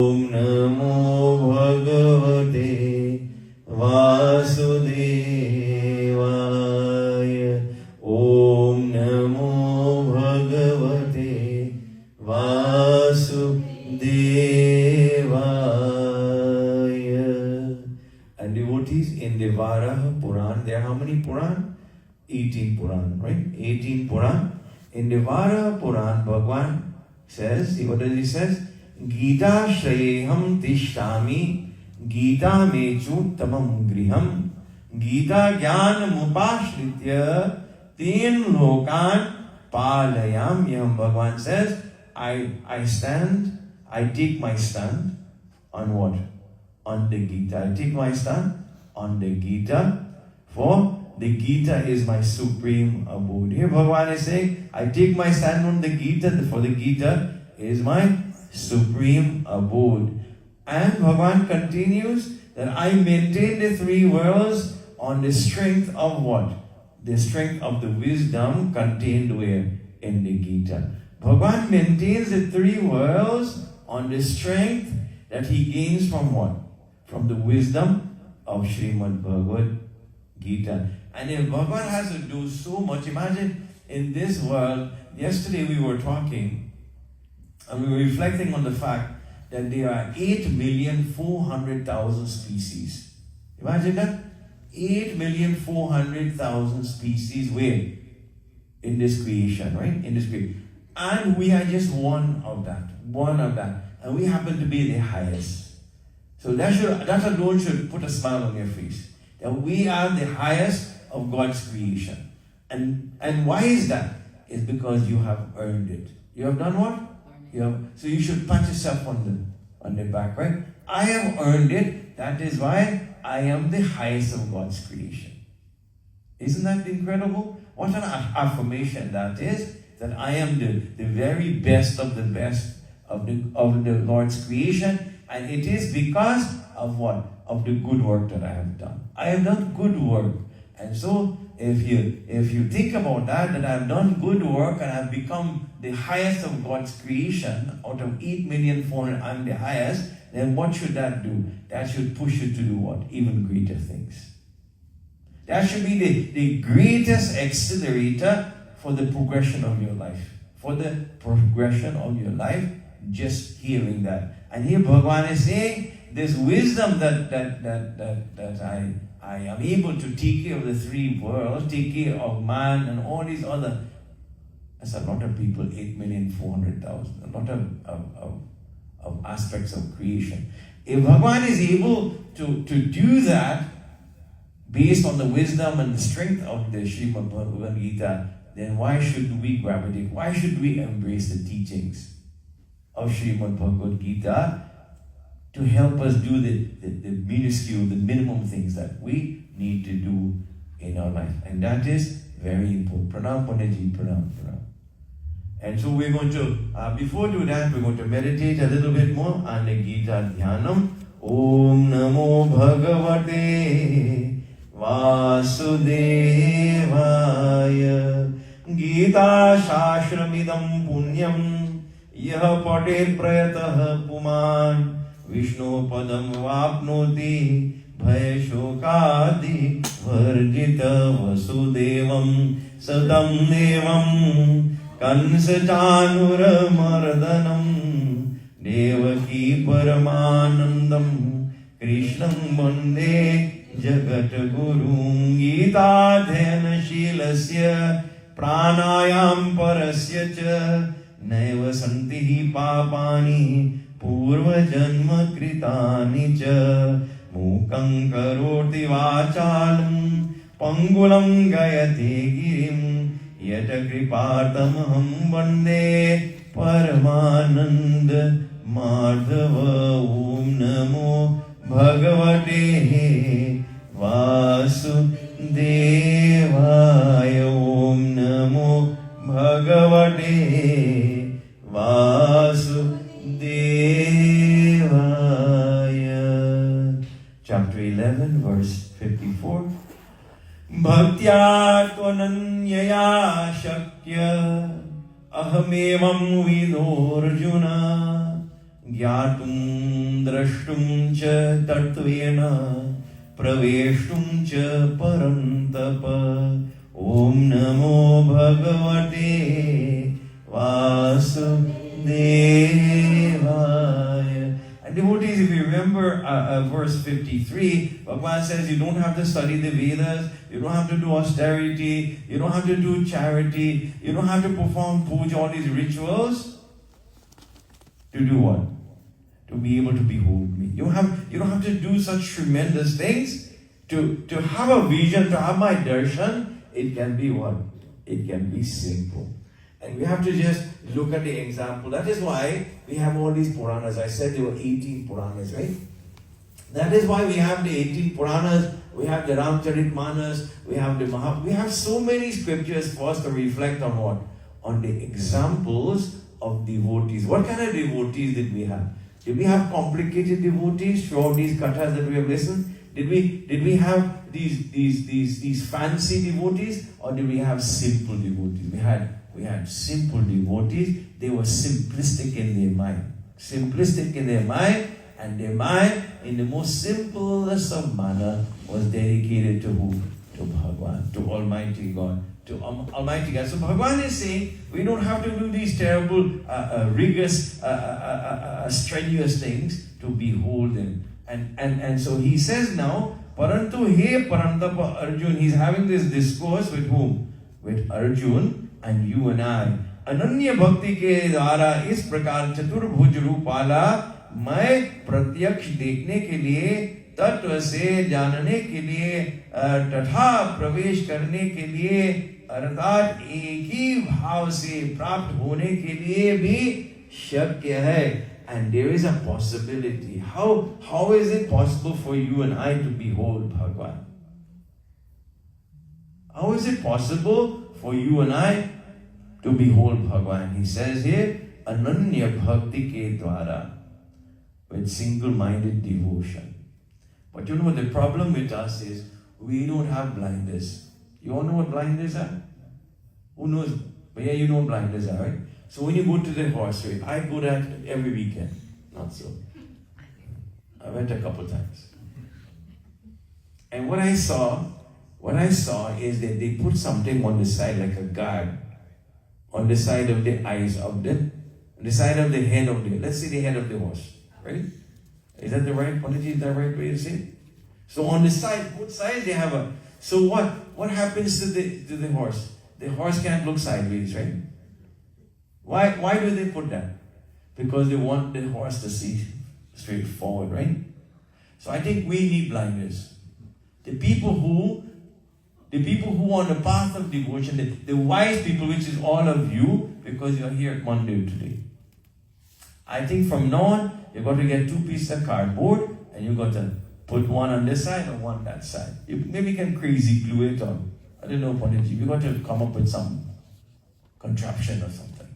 Om Namo Bhagavate Vasudevaya. Om Namo Bhagavate Vasudevaya. And devotees in the Varaha Puran, there are how many Puran? 18 Puran, right? 18 Puran. In the Varaha Puran, Bhagwan says, what does he says? Gita Shreyham Tishtami Gita Mechu Tamam Griham Gita Gyan Mupashritya Tin Lokan Palayamyam. Bhagwan says, I take my stand on what? On the Gita. I take my stand on the Gita, for the Gita is my supreme abode. Here Bhagwan is saying, I take my stand on the Gita, for the Gita is my supreme abode. And Bhagwan continues that I maintain the three worlds on the strength of what? The strength of the wisdom contained where? In the Gita. Bhagwan maintains the three worlds on the strength that he gains from what? From the wisdom of Srimad Bhagavad Gita. And if Bhagwan has to do so much, imagine in this world, yesterday we were talking and we were reflecting on the fact that there are 8,400,000 species. Imagine that? 8,400,000 species where? In this creation, right? In this creation. And we are just one of that. And we happen to be the highest. So that alone should put a smile on your face. That we are the highest of God's creation. And why is that? It's because you have earned it. You have done what? So you should pat yourself on the back, right? I have earned it. That is why I am the highest of God's creation. Isn't that incredible? What an affirmation that is, that I am the very best of the best of the Lord's creation. And it is because of what? Of the good work that I have done. I have done good work. And so if you think about that I have done good work and I have become the highest of God's creation, out of 8,400,000 I'm the highest, then what should that do? That should push you to do what? Even greater things. That should be the greatest accelerator for the progression of your life. For the progression of your life, just hearing that. And here Bhagwan is saying, this wisdom that I am able to take care of the three worlds, take care of man and all these other. That's a lot of people, 8,400,000, a lot of aspects of creation. If Bhagwan is able to do that based on the wisdom and the strength of the Srimad Bhagavad Gita, then why should we gravitate? Why should we embrace the teachings of Srimad Bhagavad Gita to help us do the minuscule, the minimum things that we need to do in our life? And that is very important. Pranam Pandaji, pranam. And so we're going to, before do that, we're going to meditate a little bit more on the Gita Dhyanam. Om Namo Bhagavate Vasudevaya. Gita Shashramidam Punyam Yah Pater Prayatah Puman Vishnu Padam Vapnoti Bhaya Shokadi Varjita Vasudevam Sadam Devam Kansajanura Mardanam Devaki Paramanandam Krishnam Bande Jagat Gurum Gita Dhena Shilasya Pranayam Parasya Cha Naiva Santihi Papani Purva Janma Kritani Cha Mukam Karoti Vachalam Pangulam Gayate Girim Yata Kripatamaham Vande Paramananda Madhava. Om Namo Bhagavate Vasudevaya. Om Namo Bhagavate Vasudevaya. Chapter 11, verse 54. Bhaktya tvananyaya shakya ahamevam vidorjuna Gyatum drashtum cha tattvena praveshtum cha parantapa. Om namo bhagavate vasudevaya. And devotees, if you remember verse 53, Bhagwan says you don't have to study the Vedas, you don't have to do austerity, you don't have to do charity, you don't have to perform puja, all these rituals. To do what? To be able to behold me. You don't have to do such tremendous things. To have a vision, to have my darshan, it can be what? It can be simple. And we have to just look at the example. That is why we have all these Puranas. I said there were 18 Puranas, right? That is why we have the 18 Puranas, we have the Ramcharitmanas, we have the Mahabharata. We have so many scriptures for us to reflect on what? On the examples of devotees. What kind of devotees did we have? Did we have complicated devotees throughout these kathas that we have listened? Did we have these fancy devotees, or did we have simple devotees? We had simple devotees. They were simplistic in their mind. Simplistic in their mind, and their mind, in the most simplest of manner, was dedicated to who? To Bhagwan, to Almighty God. To Almighty God. So Bhagwan is saying we don't have to do these terrible, rigorous, strenuous things to behold Him. And so he says now, Parantu he Parantapa Arjun. He's having this discourse with whom? With Arjun and you and I. Ananya Bhakti ke द्वारा इस प्रकार चतुर्भुज रूपाला मैं प्रत्यक्ष देखने के लिए, तत्व से जानने के लिए तथा प्रवेश करने के लिए, अर्थात एक ही भाव से प्राप्त होने के लिए भी शक्य है. And there is a possibility. How is it possible for you and I to behold Bhagwan? How is it possible for you and I to behold Bhagwan? He says here, Ananya Bhakti ke dwara, with single-minded devotion. But you know the problem with us is we don't have blinders. You all know what blinders are? Who knows? But yeah, you know what blinders are, right? So when you go to the horse race, I go there every weekend. Not so. I went a couple times. And what I saw is that they put something on the side like a guard on the side of the eyes of the side of the head of the, let's say the head of the horse, right? Is that the right quantity? Is that the right way to say it? So on the side, both sides they have a, so what happens to the horse? The horse can't look sideways, right? Why do they put that? Because they want the horse to see straight forward, right? So I think we need blinders. The people who are on the path of devotion, the wise people, which is all of you, because you're here at Monday today. I think from now on, you've got to get 2 pieces of cardboard, and you've got to put one on this side and one on that side. You maybe can crazy glue it on. I don't know what it is. You've got to come up with some contraption or something.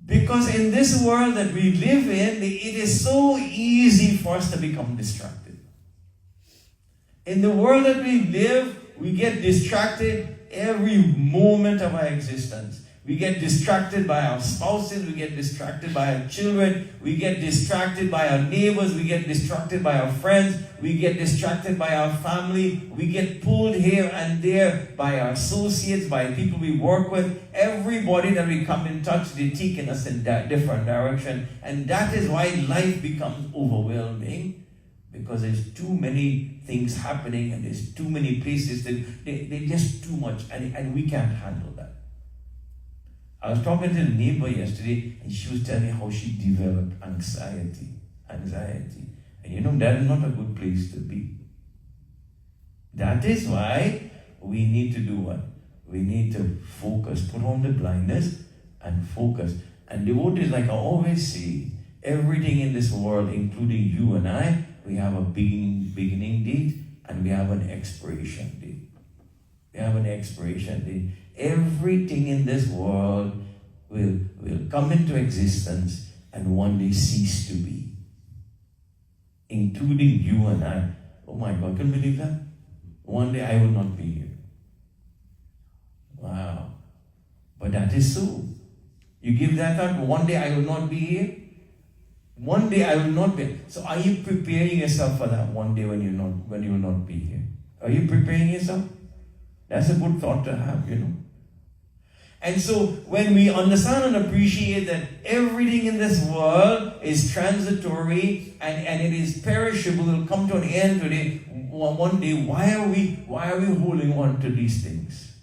Because in this world that we live in, it is so easy for us to become distracted. In the world that we live, we get distracted every moment of our existence. We get distracted by our spouses, we get distracted by our children, we get distracted by our neighbors, we get distracted by our friends, we get distracted by our family, we get pulled here and there by our associates, by people we work with. Everybody that we come in touch, they take us in that different direction. And that is why life becomes overwhelming, because there's too many things happening and there's too many places that they're just too much, and we can't handle that. I was talking to a neighbor yesterday, and she was telling me how she developed anxiety. And you know, that is not a good place to be. That is why we need to do what? We need to focus, put on the blindness and focus. And devotees, like I always say, everything in this world, including you and I, we have a beginning date and we have an expiration date. We have an expiration date. Everything in this world will come into existence and one day cease to be. Including you and I. Oh my God, can you believe that? One day I will not be here. Wow. But that is so. You give that thought, one day I will not be here. One day I will not be. So are you preparing yourself for that one day when you will not be here? Are you preparing yourself? That's a good thought to have, And so when we understand and appreciate that everything in this world is transitory and it is perishable, it will come to an end today, one day, why are we holding on to these things?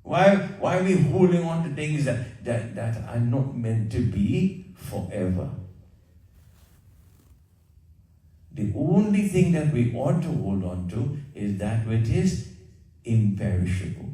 Why are we holding on to things that are not meant to be forever? The only thing that we ought to hold on to is that which is imperishable.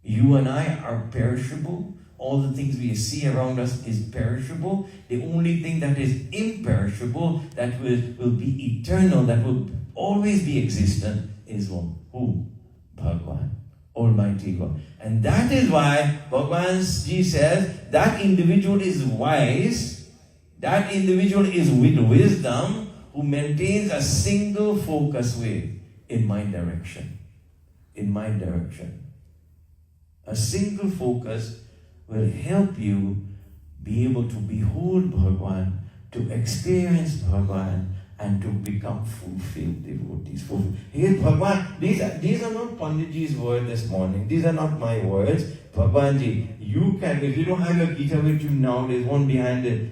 You and I are perishable. All the things we see around us is perishable. The only thing that is imperishable, that will be eternal, that will always be existent, is one. Who? Bhagwan, Almighty God. And that is why Bhagwan Ji says that individual is wise, that individual is with wisdom, who maintains a single focus way in my direction. In my direction. A single focus will help you be able to behold Bhagwan, to experience Bhagwan, and to become fulfilled devotees. Here, Bhagwan, these are not Panditji's words this morning. These are not my words. Bhagwanji, you can, if you don't have your Gita with you now, there's one behind the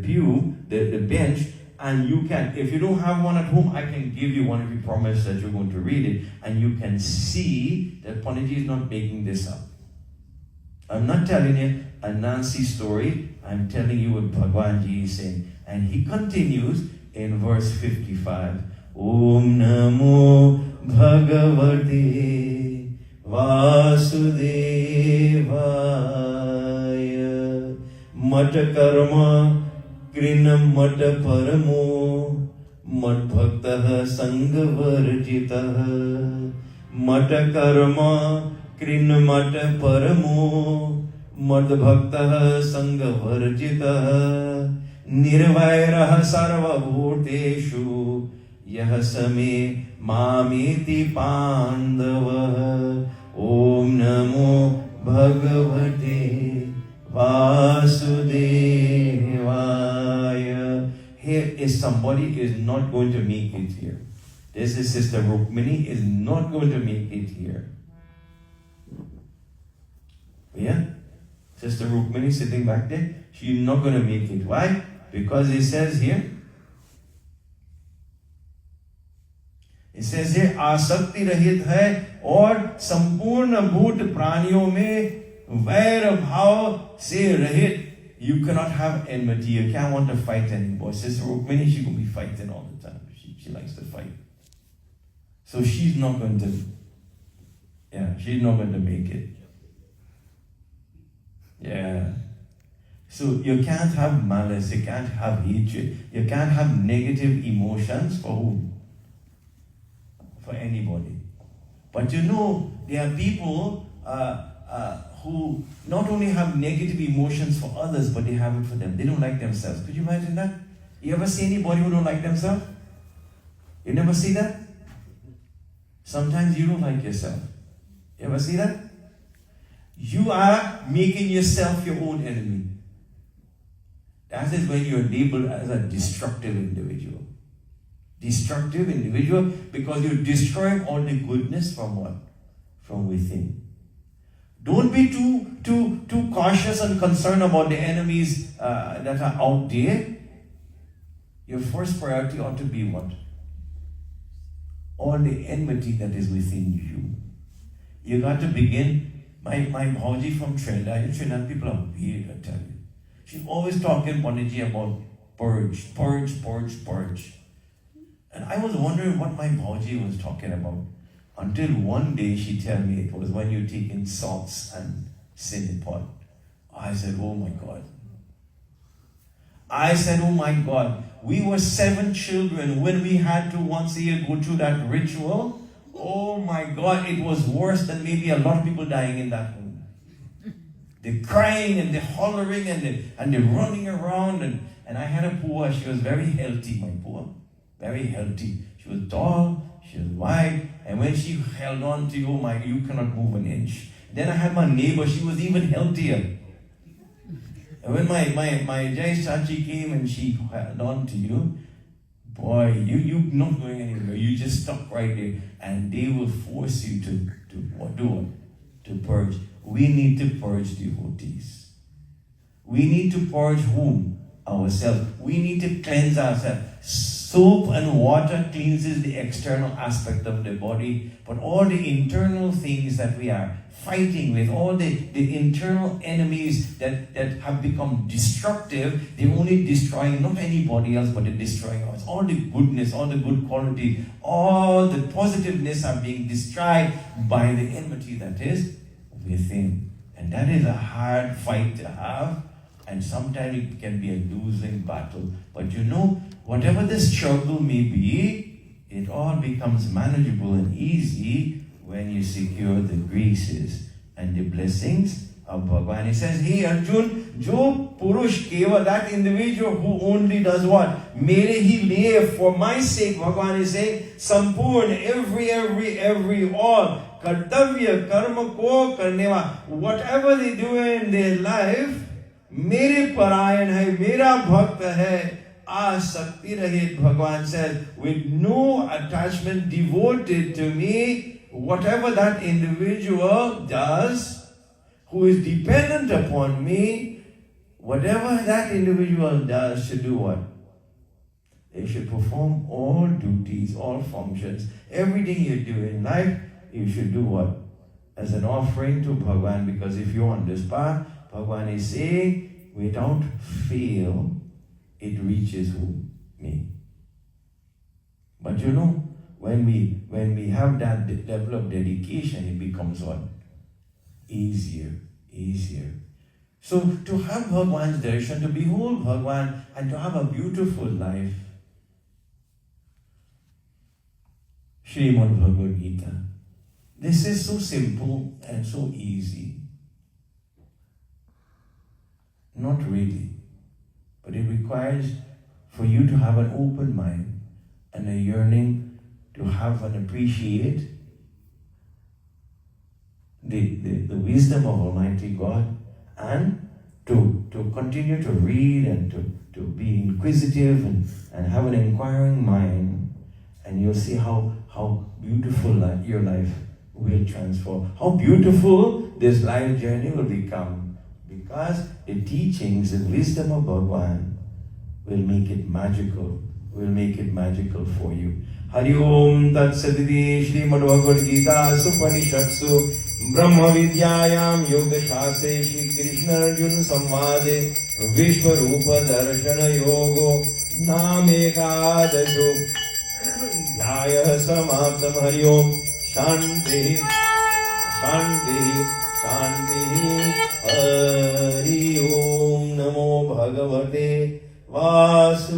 pew, the bench, and you can, if you don't have one at home, I can give you one if you promise that you're going to read it, and you can see that Panditji is not making this up. I'm not telling you a Nancy story, I'm telling you what Bhagwanji is saying. And he continues in verse 55. Om Namo Bhagavate Vasudevaya Mata Karma Krinam Mata Paramo Mat Bhaktah Sanghavarjitah Mata Karma Krinam Mata Paramo Mat Bhaktah Sanghavarjitah Nirvairah Sarva Bhuteshu Yah Same Mamiti Pandava Om Namo Bhagavate Vasudevaya. Here is somebody who is not going to make it here. This is Sister Rukmini is not going to make it here. Yeah? Sister Rukmini sitting back there, she's not going to make it. Why? Because it says here, आसक्ति रहित है और संपूर्ण भूत प्राणियों में वैर भाव से रहित. You cannot have enmity. You can't want to fight anymore. Sister Rukmini, she's going to be fighting all the time. She likes to fight. So she's not going to, she's not going to make it. Yeah. So you can't have malice, you can't have hatred, you can't have negative emotions for whom? For anybody. But there are people who not only have negative emotions for others, but they have it for them. They don't like themselves. Could you imagine that? You ever see anybody who don't like themselves? You never see that? Sometimes you don't like yourself. You ever see that? You are making yourself your own enemy. That is when you're labeled as a destructive individual. Destructive individual because you're destroying all the goodness from what? From within. Don't be too cautious and concerned about the enemies that are out there. Your first priority ought to be what? All the enmity that is within you. You got to begin. My Bhauji from Trinidad, people are weird, I tell you. She's always talking Panditji about purge. And I was wondering what my Bhauji was talking about. Until one day she told me it was when you're taking salts and cinnamon. I said, oh my God. We were 7 children when we had to once a year go through that ritual. Oh my God, it was worse than maybe a lot of people dying in that home. The crying and the hollering and the running around. And I had a Pooja, she was very healthy, my Pooja. Very healthy. She was tall, she was wide, and when she held on to you, you cannot move an inch. Then I had my neighbor, she was even healthier. And when my Jai Sachi came and she held on to you, boy, you're not going anywhere. You just stuck right there. And they will force you to what? Do what? To purge. We need to purge devotees. We need to purge whom? Ourselves. We need to cleanse ourselves. Soap and water cleanses the external aspect of the body, but all the internal things that we are fighting with, all the internal enemies that have become destructive, they're only destroying not anybody else, but they're destroying us. All the goodness, all the good quality, all the positiveness are being destroyed by the enmity that is within. And that is a hard fight to have, and sometimes it can be a losing battle. But you know, whatever the struggle may be, it all becomes manageable and easy when you secure the graces and the blessings of Bhagwan. He says, hey Arjun, Jo Purush Keva, that individual who only does what? Mere hi live for my sake, Bhagwan is saying, Sampurn, every all. Kartavya, karma ko karne wa. Whatever they do in their life, mere parayan hai, mera bhakta hai. Asakti rahit, Bhagwan says, with no attachment, devoted to me, whatever that individual does, who is dependent upon me, whatever that individual does should do what? They should perform all duties, all functions, everything you do in life, you should do what? As an offering to Bhagwan, because if you're on this path, Bhagwan is saying, without fail, it reaches who? Me. But you know, when we have that developed dedication, it becomes what? Easier. So to have Bhagwan's darshan, to behold Bhagwan, and to have a beautiful life, Srimad Bhagavad Gita. This is so simple and so easy. Not really. But it requires for you to have an open mind and a yearning to have and appreciate the wisdom of Almighty God, and to continue to read and to be inquisitive and have an inquiring mind, and you'll see how beautiful your life will transform. How beautiful this life journey will become, because the teachings and wisdom of Bhagwan will make it magical, for you. Hari Om Tat Saditi Srimad Bhagavad Gita Supanishatsu Brahma Vidyayam Yoga Shastre Shri Krishna Arjun Samvade Vishwa Rupa Darshana Yogo Namekadasho Jaya Samaptam. Hari Om Shanti Hari Om Namo Bhagavate Vasudevaya.